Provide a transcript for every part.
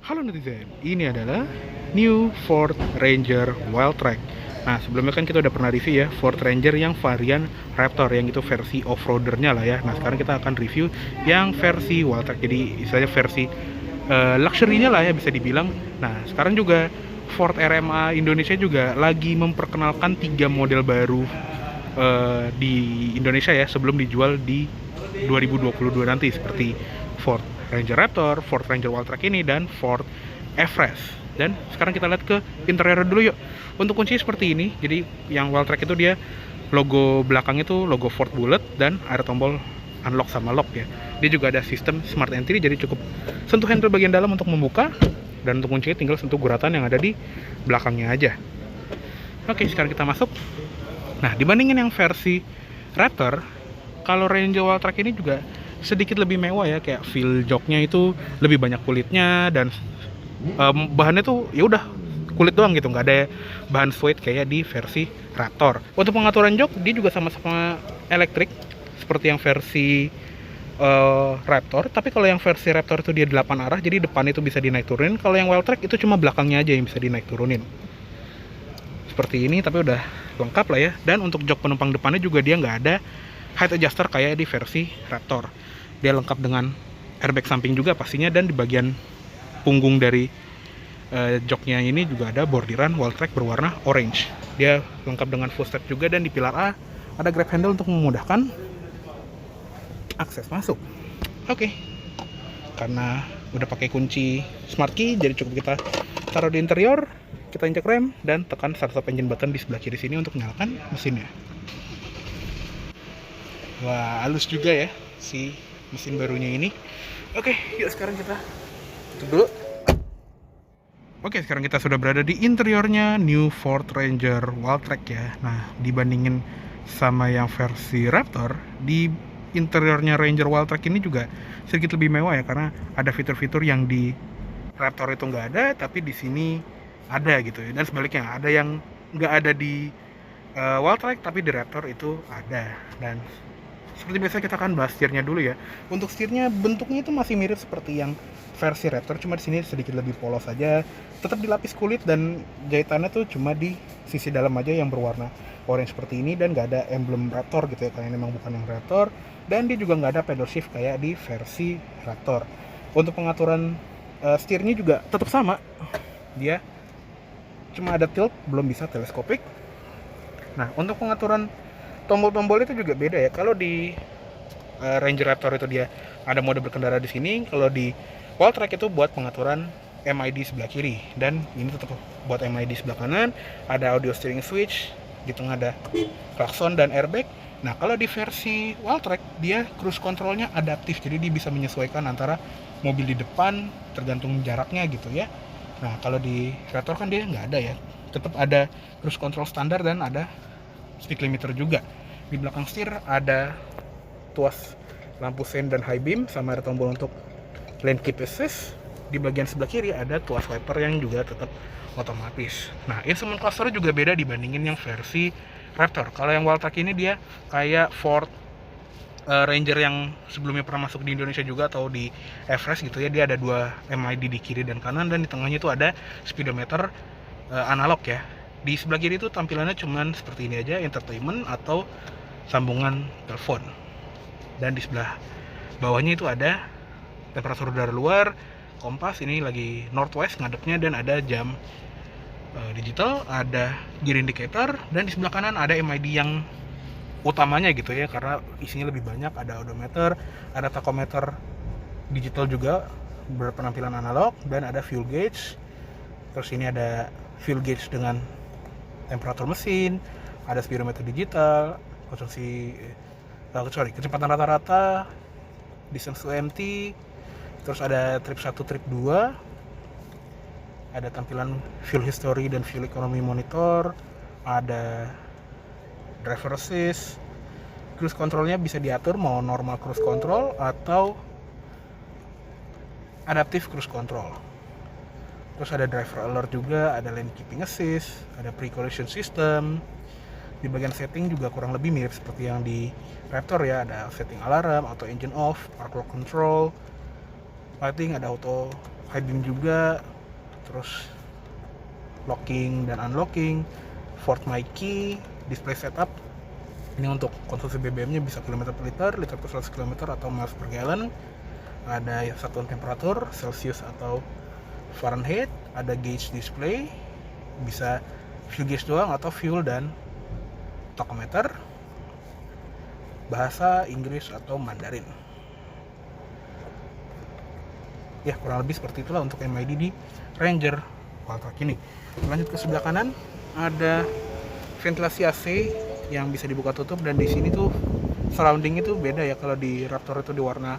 Halo netizen, ini adalah new Ford Ranger Wildtrak. Nah, sebelumnya kan kita udah pernah review ya Ford Ranger yang varian Raptor, yang itu versi off-roadernya lah ya. Nah, sekarang kita akan review yang versi Wildtrak, jadi istilahnya versi luxury-nya lah ya bisa dibilang. Nah, sekarang juga Ford RMA Indonesia juga lagi memperkenalkan 3 model baru di Indonesia ya, sebelum dijual di 2022 nanti, seperti Ford Ranger Raptor, Ford Ranger Wildtrak ini, dan Ford Everest. Dan sekarang kita lihat ke interior dulu yuk. Untuk kunci seperti ini, jadi yang Wildtrak itu dia logo belakangnya itu logo Ford Bullet dan ada tombol unlock sama lock ya. Dia juga ada sistem smart entry, jadi cukup sentuh handle bagian dalam untuk membuka, dan untuk kuncinya tinggal sentuh guratan yang ada di belakangnya aja. Oke, sekarang kita masuk. Nah, dibandingin yang versi Raptor, kalau Ranger Wildtrak ini juga sedikit lebih mewah ya, kayak feel joknya itu lebih banyak kulitnya, dan bahannya tuh ya udah kulit doang gitu, nggak ada bahan suede kayak di versi Raptor. Untuk pengaturan jok dia juga sama-sama elektrik seperti yang versi Raptor, tapi kalau yang versi Raptor itu dia 8 arah, jadi depan itu bisa dinaik turunin. Kalau yang Wildtrak itu cuma belakangnya aja yang bisa dinaik turunin. Seperti ini, tapi udah lengkap lah ya. Dan untuk jok penumpang depannya juga dia nggak ada height adjuster kayak di versi Raptor. Dia lengkap dengan airbag samping juga pastinya, dan di bagian punggung dari joknya ini juga ada bordiran Wildtrak berwarna orange. Dia lengkap dengan full step juga, dan di pilar A ada grab handle untuk memudahkan akses masuk. Oke. Karena udah pakai kunci smart key, jadi cukup kita taruh di interior, kita injek rem dan tekan start stop engine button di sebelah kiri sini untuk menyalakan mesinnya. Wah, halus juga ya si mesin barunya ini. Oke, yuk sekarang kita tutup dulu. Oke, sekarang kita sudah berada di interiornya new Ford Ranger Wildtrak ya. Nah, dibandingin sama yang versi Raptor, di interiornya Ranger Wildtrak ini juga sedikit lebih mewah ya, karena ada fitur-fitur yang di Raptor itu nggak ada, tapi di sini ada gitu ya. Dan sebaliknya, ada yang nggak ada di Wildtrak tapi di Raptor itu ada. Dan seperti biasa kita akan bahas setirnya dulu ya. Untuk setirnya bentuknya itu masih mirip seperti yang versi Raptor, cuma di sini sedikit lebih polos saja. Tetap dilapis kulit, dan jahitannya tuh cuma di sisi dalam aja yang berwarna orange seperti ini, dan nggak ada emblem Raptor gitu ya, karena memang bukan yang Raptor. Dan dia juga nggak ada pedal shift kayak di versi Raptor. Untuk pengaturan setirnya juga tetap sama. Dia cuma ada tilt, belum bisa teleskopik. Nah, untuk pengaturan tombol-tombol itu juga beda ya. Kalau di Ranger Raptor itu dia ada mode berkendara di sini. Kalau di Wildtrak itu buat pengaturan MID sebelah kiri, dan ini tetap buat MID sebelah kanan. Ada audio steering switch, di tengah ada klakson dan airbag. Nah, kalau di versi Wildtrak dia cruise controlnya adaptif, jadi dia bisa menyesuaikan antara mobil di depan tergantung jaraknya gitu ya. Nah, kalau di Raptor kan dia nggak ada ya, tetap ada cruise control standar dan ada speed limiter juga. Di belakang setir ada tuas lampu sein dan high beam, sama ada tombol untuk lane keep assist. Di bagian sebelah kiri ada tuas wiper yang juga tetap otomatis. Nah, instrument cluster juga beda dibandingin yang versi Raptor. Kalau yang Wildtrak ini dia kayak Ford Ranger yang sebelumnya pernah masuk di Indonesia juga, atau di Everest gitu ya. Dia ada 2 MID di kiri dan kanan, dan di tengahnya itu ada speedometer analog ya. Di sebelah kiri itu tampilannya cuman seperti ini aja, entertainment atau sambungan telepon. Dan di sebelah bawahnya itu ada temperatur udara luar, kompas ini lagi northwest ngadepnya, dan ada jam digital, ada gear indicator, dan di sebelah kanan ada MID yang utamanya gitu ya, karena isinya lebih banyak. Ada odometer, ada tachometer digital juga berpenampilan analog, dan ada fuel gauge. Terus ini ada fuel gauge dengan temperatur mesin, ada speedometer digital, kecepatan rata-rata, distance to empty. Terus ada trip 1, trip 2, ada tampilan fuel history dan fuel economy monitor, ada driver assist. Cruise controlnya bisa diatur mau normal cruise control atau adaptive cruise control. Terus ada driver alert juga, ada lane keeping assist, ada pre-collision system. Di bagian setting juga kurang lebih mirip seperti yang di Raptor ya, ada setting alarm, auto engine off, park lock control, lighting, ada auto hiding juga, terus locking dan unlocking, Ford My Key, display setup. Ini untuk konsumsi BBM-nya bisa kilometer per liter, liter per 100 km atau miles per gallon. Ada satuan temperatur, Celsius atau Fahrenheit. Ada gauge display, bisa fuel gauge doang atau fuel dan tachometer. Bahasa Inggris atau Mandarin. Ya, kurang lebih seperti itulah untuk MID di Ranger Wildtrak ini. Lanjut ke sebelah kanan, ada ventilasi AC yang bisa dibuka tutup, dan di sini tuh surrounding itu beda ya. Kalau di Raptor itu di warna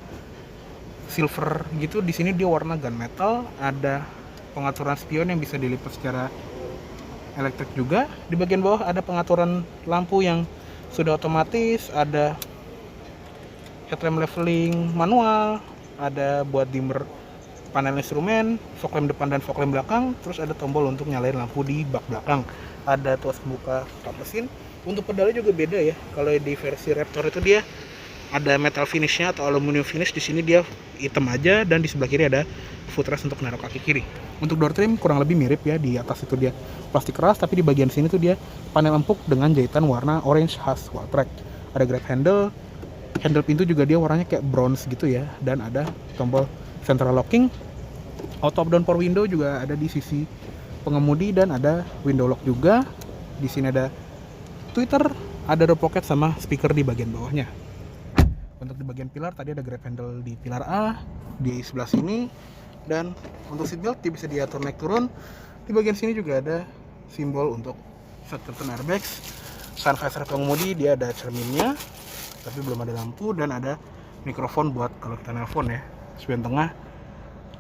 silver gitu, di sini dia warna gunmetal. Ada pengaturan spion yang bisa dilipat secara elektrik juga. Di bagian bawah ada pengaturan lampu yang sudah otomatis, ada headlamp leveling manual, ada buat dimmer panel instrumen, fog lamp depan dan fog lamp belakang, terus ada tombol untuk nyalain lampu di bak belakang. Ada tuas pembuka kap mesin. Untuk pedalnya juga beda ya. Kalau di versi Raptor itu dia ada metal finishnya atau aluminium finish, di sini dia hitam aja, dan di sebelah kiri ada footrest untuk naruh kaki kiri. Untuk door trim kurang lebih mirip ya, di atas itu dia plastik keras, tapi di bagian sini tuh dia panel empuk dengan jahitan warna orange khas Wildtrak. Ada grab handle pintu juga dia warnanya kayak bronze gitu ya, dan ada tombol central locking. Auto up down power window juga ada di sisi pengemudi, dan ada window lock juga. Di sini ada tweeter, ada door pocket sama speaker di bagian bawahnya. Untuk di bagian pilar tadi ada grab handle di pilar A di sebelah sini, dan untuk seat belt dia bisa diatur naik turun. Di bagian sini juga ada simbol untuk set curtain airbags. Sun visor pengemudi dia ada cerminnya, tapi belum ada lampu, dan ada mikrofon buat kalau kita nelpon ya. Spion tengah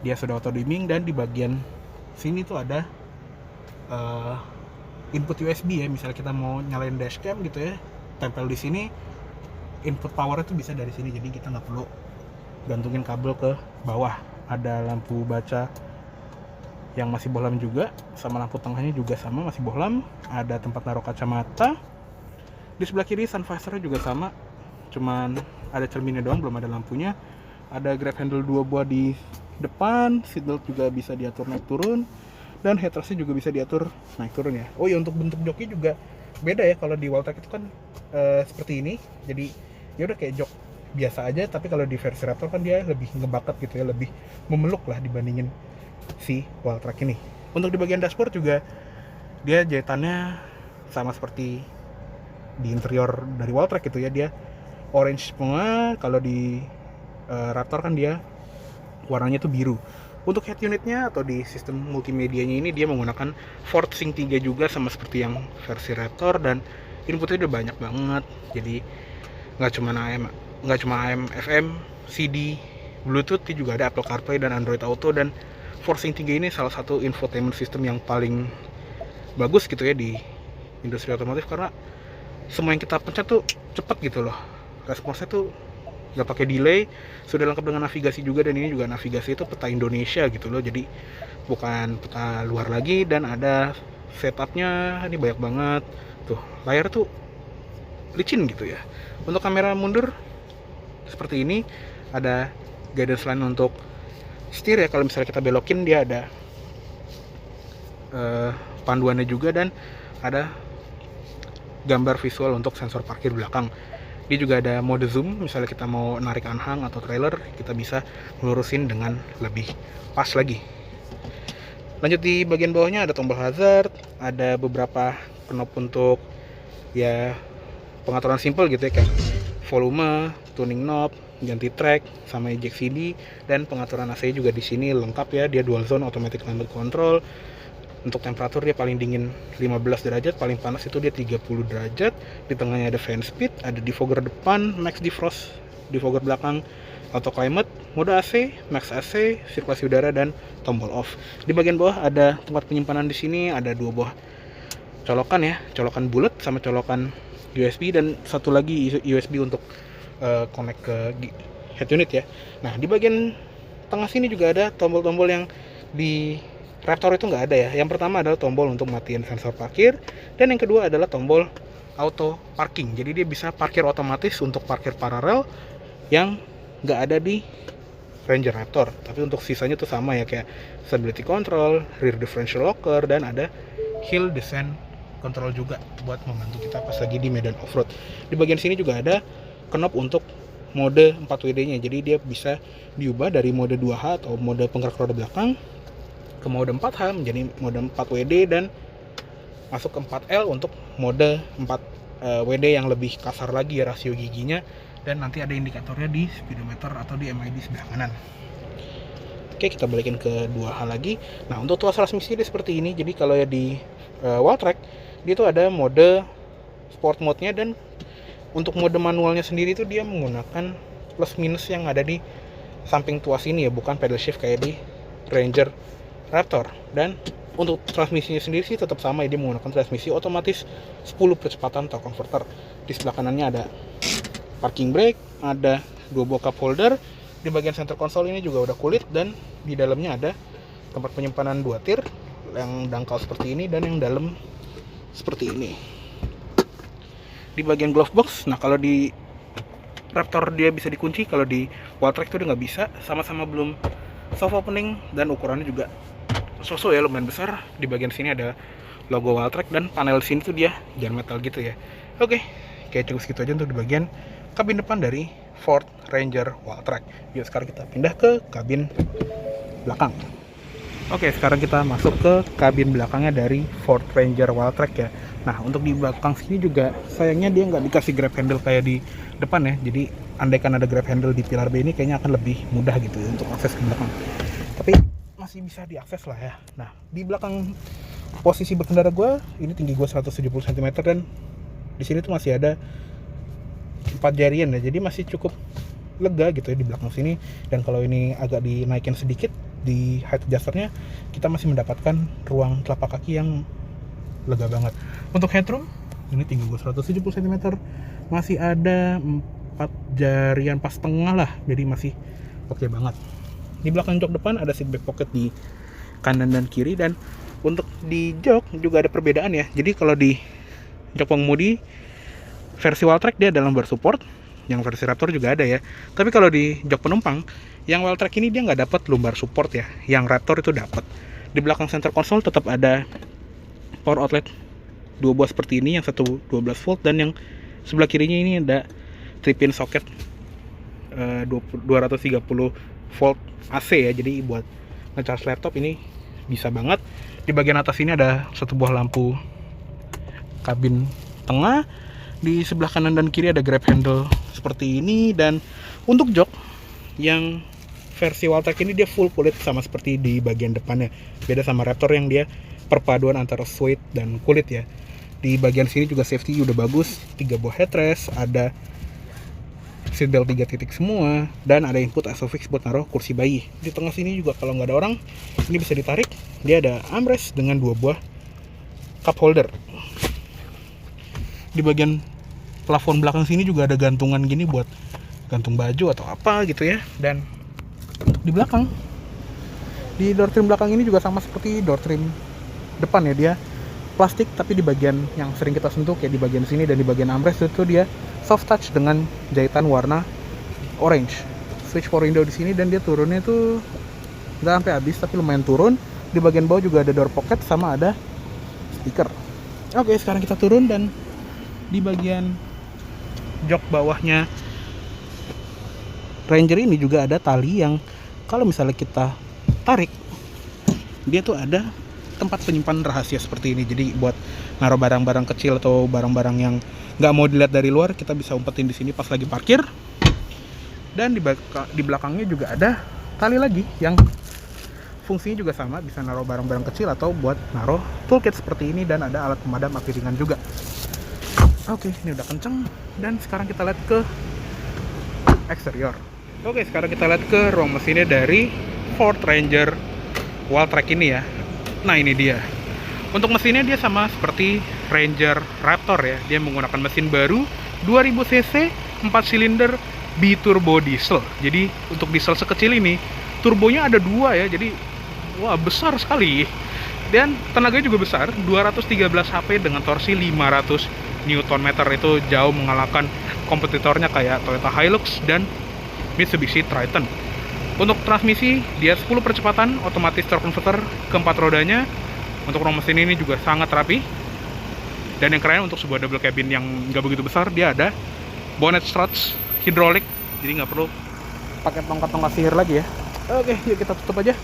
dia sudah auto dimming, dan di bagian sini tuh ada input USB ya. Misalnya kita mau nyalain dashcam gitu ya, tempel di sini. Input power itu bisa dari sini, jadi kita nggak perlu gantungin kabel ke bawah. Ada lampu baca yang masih bohlam juga, sama lampu tengahnya juga sama masih bohlam. Ada tempat naruh kacamata. Di sebelah kiri sun visornya juga sama, cuman ada cerminnya doang, belum ada lampunya. Ada grab handle 2 buah di depan, seatbelt juga bisa diatur naik turun, dan headrestnya juga bisa diatur naik turun ya. Oh ya, untuk bentuk joki juga beda ya. Kalau di Wildtrak itu kan seperti ini, jadi ya udah kayak jok biasa aja, tapi kalau di versi Raptor kan dia lebih ngebakat gitu ya, lebih memeluk lah dibandingin si Wildtrak ini. Untuk di bagian dashboard juga dia jahitannya sama seperti di interior dari Wildtrak gitu ya, dia orange semua. Kalau di Raptor kan dia warnanya tuh biru. Untuk head unitnya atau di sistem multimedianya ini dia menggunakan Ford Sync 3 juga, sama seperti yang versi Raptor, dan inputnya udah banyak banget. Jadi nggak cuma AM, FM, CD, Bluetooth, juga ada Apple CarPlay dan Android Auto. Dan Ford Sync 3 ini salah satu infotainment system yang paling bagus gitu ya di industri otomotif, karena semua yang kita pencet tuh cepet gitu loh, responsnya tuh nggak pakai delay, sudah lengkap dengan navigasi juga, dan ini juga navigasi itu peta Indonesia gitu loh, jadi bukan peta luar lagi. Dan ada setupnya, ini banyak banget tuh, layar tuh licin gitu ya. Untuk kamera mundur seperti ini, ada guidance line untuk setir ya, kalau misalnya kita belokin dia ada panduannya juga, dan ada gambar visual untuk sensor parkir belakang. Dia juga ada mode zoom, misalnya kita mau narik anhang atau trailer, kita bisa melurusin dengan lebih pas lagi. Lanjut di bagian bawahnya ada tombol hazard, ada beberapa knob untuk ya pengaturan simple gitu ya, kayak volume, tuning knob, ganti track, sama eject CD, dan pengaturan AC juga di sini lengkap ya. Dia dual zone automatic climate control. Untuk temperatur dia paling dingin 15 derajat, paling panas itu dia 30 derajat. Di tengahnya ada fan speed, ada defogger depan, max defrost, defogger belakang, auto climate, mode AC, max AC, sirkulasi udara, dan tombol off. Di bagian bawah ada tempat penyimpanan. Di sini ada 2 buah colokan ya, colokan bulat sama colokan USB, dan satu lagi USB untuk connect ke head unit ya. Nah, di bagian tengah sini juga ada tombol-tombol yang di Raptor itu nggak ada ya. Yang pertama adalah tombol untuk matiin sensor parkir, dan yang kedua adalah tombol auto parking. Jadi dia bisa parkir otomatis untuk parkir paralel yang nggak ada di Ranger Raptor, tapi untuk sisanya tuh sama ya, kayak stability control, rear differential locker, dan ada hill descent control juga buat membantu kita pas lagi di medan off-road. Di bagian sini juga ada knob untuk mode 4WD-nya, jadi dia bisa diubah dari mode 2H atau mode penggerak roda belakang ke mode 4H menjadi mode 4WD, dan masuk ke 4L untuk mode 4WD yang lebih kasar lagi ya rasio giginya, dan nanti ada indikatornya di speedometer atau di MID sebelah kanan. Oke, kita balikin ke 2H lagi. Nah, untuk tuas transmisi dia seperti ini. Jadi kalau ya di Walltrack dia tuh ada mode sport mode-nya, dan untuk mode manualnya sendiri itu dia menggunakan plus minus yang ada di samping tuas ini ya, bukan pedal shift kayak di Ranger Raptor. Dan untuk transmisinya sendiri sih tetap sama ya, dia menggunakan transmisi otomatis 10 percepatan atau converter. Di sebelah kanannya ada parking brake, ada 2 buah cup holder. Di bagian center console ini juga udah kulit, dan di dalamnya ada tempat penyimpanan 2 tir yang dangkal seperti ini dan yang dalam seperti ini. Di bagian glove box, nah kalau di Raptor dia bisa dikunci, kalau di Walltrack itu udah nggak bisa. Sama-sama belum soft opening, dan ukurannya juga so-so ya, lumayan besar. Di bagian sini ada logo Walltrack, dan panel sini tuh dia jar metal gitu ya. Oke, kayak cukup segitu aja untuk di bagian kabin depan dari Ford Ranger Walltrack. Yuk sekarang kita pindah ke kabin belakang. Oke, sekarang kita masuk ke kabin belakangnya dari Ford Ranger Walltrack ya. Nah, untuk di belakang sini juga sayangnya dia nggak dikasih grab handle kayak di depan ya. Jadi andaikan ada grab handle di pilar B ini kayaknya akan lebih mudah gitu ya untuk akses ke belakang. Tapi masih bisa diakses lah ya. Nah, di belakang posisi berkendara gue, ini tinggi gue 170 cm, dan di sini tuh masih ada 4 jarian ya, jadi masih cukup lega gitu ya di belakang sini. Dan kalau ini agak dinaikin sedikit di height adjusternya, kita masih mendapatkan ruang telapak kaki yang lega banget. Untuk headroom, ini tinggi gue 170 cm, masih ada 4 jarian pas tengah lah, jadi masih oke banget. Di belakang jok depan ada seat back pocket di kanan dan kiri, dan untuk di jok juga ada perbedaan ya. Jadi kalau di jok pengemudi versi Walltrack dia ada lumbar support, yang versi Raptor juga ada ya. Tapi kalau di jok penumpang yang Walltrack ini dia nggak dapat lumbar support ya, yang Raptor itu dapat. Di belakang center console tetap ada power outlet 2 buah seperti ini, yang satu 12 volt, dan yang sebelah kirinya ini ada 3-pin socket 230 volt AC ya, jadi buat ngecas laptop ini bisa banget. Di bagian atas ini ada satu buah lampu kabin tengah. Di sebelah kanan dan kiri ada grab handle seperti ini, dan untuk jok yang versi Walltrack ini dia full kulit sama seperti di bagian depannya. Beda sama Raptor yang dia perpaduan antara suede dan kulit ya. Di bagian sini juga safety udah bagus, 3 buah headrest, ada seatbelt 3 titik semua, dan ada input Isofix buat naruh kursi bayi. Di tengah sini juga kalau nggak ada orang, ini bisa ditarik. Dia ada armrest dengan 2 buah cup holder. Di bagian plafon belakang sini juga ada gantungan gini buat gantung baju atau apa gitu ya. Dan di belakang, di door trim belakang ini juga sama seperti door trim depan ya, dia plastik, tapi di bagian yang sering kita sentuh kayak di bagian sini dan di bagian armrest itu dia soft touch dengan jahitan warna orange. Switch power window di sini, dan dia turunnya tuh nggak sampai habis tapi lumayan turun. Di bagian bawah juga ada door pocket sama ada speaker. Oke, sekarang kita turun, dan di bagian jok bawahnya Ranger ini juga ada tali yang kalau misalnya kita tarik, dia tuh ada tempat penyimpanan rahasia seperti ini. Jadi buat naruh barang-barang kecil atau barang-barang yang nggak mau dilihat dari luar, kita bisa umpetin di sini pas lagi parkir. Dan di belakangnya juga ada tali lagi yang fungsinya juga sama, bisa naruh barang-barang kecil atau buat naruh toolkit seperti ini, dan ada alat pemadam api ringan juga. Oke, ini udah kenceng, dan sekarang kita lihat ke eksterior. Oke, sekarang kita lihat ke ruang mesinnya dari Ford Ranger Walltrack ini ya. Nah, ini dia. Untuk mesinnya dia sama seperti Ranger Raptor ya. Dia menggunakan mesin baru 2000 cc, 4 silinder biturbo diesel. Jadi untuk diesel sekecil ini turbonya ada 2 ya. Jadi wah, besar sekali. Dan tenaganya juga besar, 213 HP dengan torsi 500 Nm. Itu jauh mengalahkan kompetitornya kayak Toyota Hilux dan Mitsubishi Triton. Untuk transmisi dia 10 percepatan otomatis torque converter keempat rodanya. Untuk ruang mesin ini juga sangat rapi. Dan yang keren untuk sebuah double cabin yang nggak begitu besar, dia ada bonnet struts hidrolik, jadi nggak perlu pakai tongkat-tongkat sihir lagi ya. Oke, yuk kita tutup aja.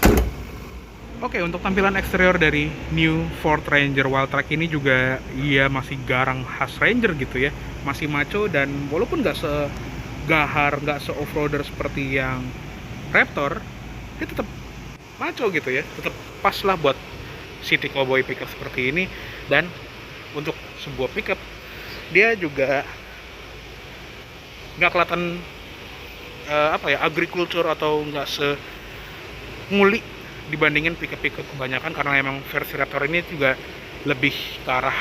Oke, untuk tampilan eksterior dari New Ford Ranger Wildtrak ini juga ia masih garang khas Ranger gitu ya, masih maco, dan walaupun nggak segahar, nggak se-offroader seperti yang Raptor, dia tetap maco gitu ya, tetap pas lah buat city cowboy pickup seperti ini. Dan untuk sebuah pickup dia juga nggak kelihatan agriculture atau nggak nguli dibandingin pickup kebanyakan, karena emang versi Raptor ini juga lebih ke arah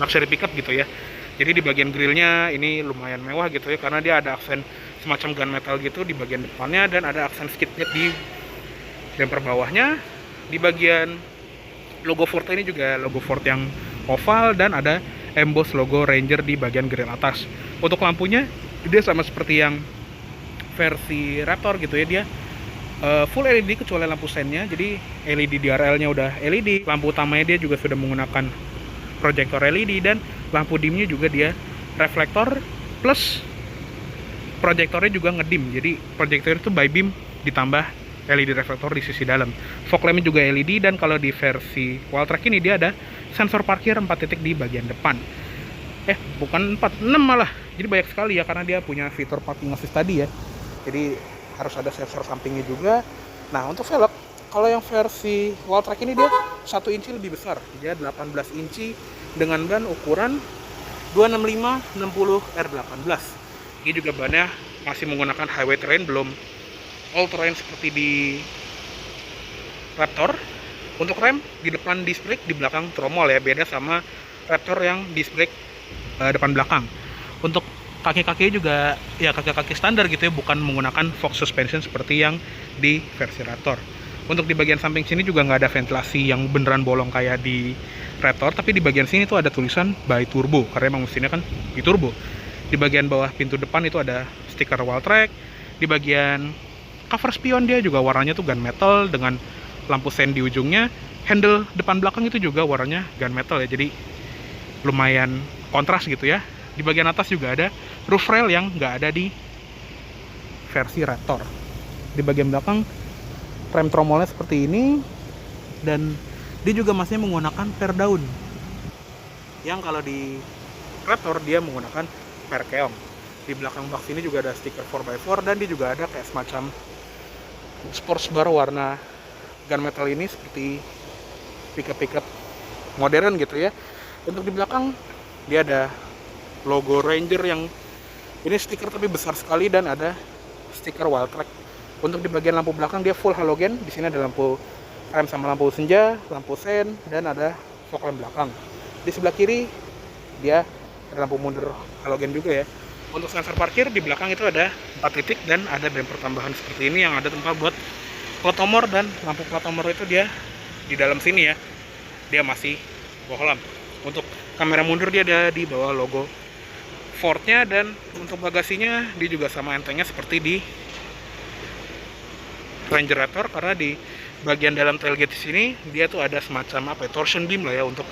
luxury pickup gitu ya. Jadi di bagian grillnya ini lumayan mewah gitu ya, karena dia ada aksen semacam gunmetal gitu di bagian depannya, dan ada aksen skid plate di bumper bawahnya. Di bagian logo Ford ini juga logo Ford yang oval, dan ada emboss logo Ranger di bagian grill atas. Untuk lampunya dia sama seperti yang versi Raptor gitu ya, dia full LED kecuali lampu sennya. Jadi LED DRL nya udah LED, lampu utamanya dia juga sudah menggunakan proyektor LED, dan lampu dimnya juga dia reflektor plus proyektornya juga ngedim. Jadi proyektor itu by beam ditambah LED reflektor di sisi dalam. Fog lamp juga LED, dan kalau di versi Wildtrak ini dia ada sensor parkir 4 titik di bagian depan. Bukan 4, 6 malah. Jadi banyak sekali ya, karena dia punya fitur parking assist tadi ya. Jadi harus ada sensor sampingnya juga. Nah, untuk velg, kalau yang versi Wildtrak ini dia 1 inci lebih besar. Dia 18 inci dengan ban ukuran 265/60R18. Ini juga bannya masih menggunakan highway terrain, belum all terrain seperti di Raptor. Untuk rem di depan disc brake, di belakang tromol ya, beda sama Raptor yang disc brake depan belakang. Untuk kaki-kaki juga ya kaki-kaki standar gitu ya, bukan menggunakan Fox suspension seperti yang di versi Raptor. Untuk di bagian samping sini juga nggak ada ventilasi yang beneran bolong kayak di Raptor, tapi di bagian sini tuh ada tulisan by turbo, karena emang mesinnya kan biturbo. Di bagian bawah pintu depan itu ada stiker Wildtrak. Di bagian cover spion dia juga warnanya tuh gunmetal dengan lampu sen di ujungnya. Handle depan belakang itu juga warnanya gunmetal ya, jadi lumayan kontras gitu ya. Di bagian atas juga ada roof rail yang nggak ada di versi Raptor. Di bagian belakang rem tromolnya seperti ini, dan dia juga masih menggunakan per daun, yang kalau di Raptor dia menggunakan per keong. Di belakang box ini juga ada stiker 4x4, dan dia juga ada kayak semacam sports bar warna gunmetal ini seperti pickup modern gitu ya. Untuk di belakang dia ada logo Ranger yang ini stiker tapi besar sekali, dan ada stiker Wildtrak. Untuk di bagian lampu belakang dia full halogen. Di sini ada lampu rem sama lampu senja, lampu sen, dan ada fog lamp belakang. Di sebelah kiri dia ada lampu mundur halogen juga ya. Untuk sensor parkir di belakang itu ada 4 titik, dan ada bumper tambahan seperti ini yang ada tempat buat plat nomor, dan lampu plat nomor itu dia di dalam sini ya. Dia masih bohlam. Untuk kamera mundur dia ada di bawah logo Ford-nya, dan untuk bagasinya dia juga sama entengnya seperti di Ranger Raptor, karena di bagian dalam tailgate sini dia tuh ada semacam torsion beam lah ya, untuk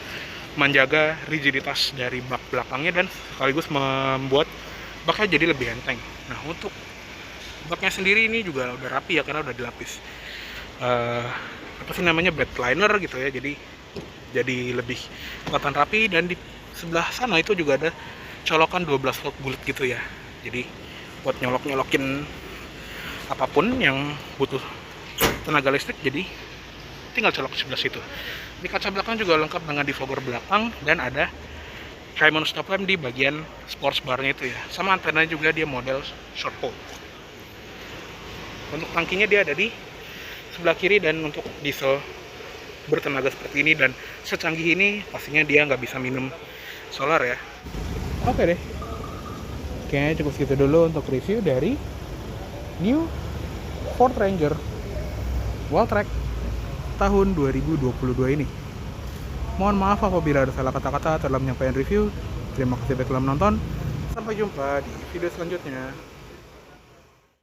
menjaga rigiditas dari bak belakangnya, dan sekaligus membuat baknya jadi lebih enteng. Nah, untuk baknya sendiri ini juga udah rapi ya, karena udah dilapis bed liner gitu ya, jadi lebih kelihatan rapi. Dan di sebelah sana itu juga ada colokan 12 volt bulat gitu ya, jadi buat nyolokin apapun yang butuh tenaga listrik, jadi tinggal colok di sebelah situ. Di kaca belakang juga lengkap dengan defogger belakang, dan ada Shimano stop lamp di bagian sports bar-nya itu ya. Sama antena juga dia model short pole. Untuk tangkinya dia ada di sebelah kiri, dan untuk diesel bertenaga seperti ini dan secanggih ini pastinya dia nggak bisa minum solar ya. Oke deh, kayaknya cukup segitu dulu untuk review dari New Ford Ranger Wildtrak tahun 2022 ini. Mohon maaf apabila ada salah kata-kata dalam menyampaikan review. Terima kasih telah menonton. Sampai jumpa di video selanjutnya.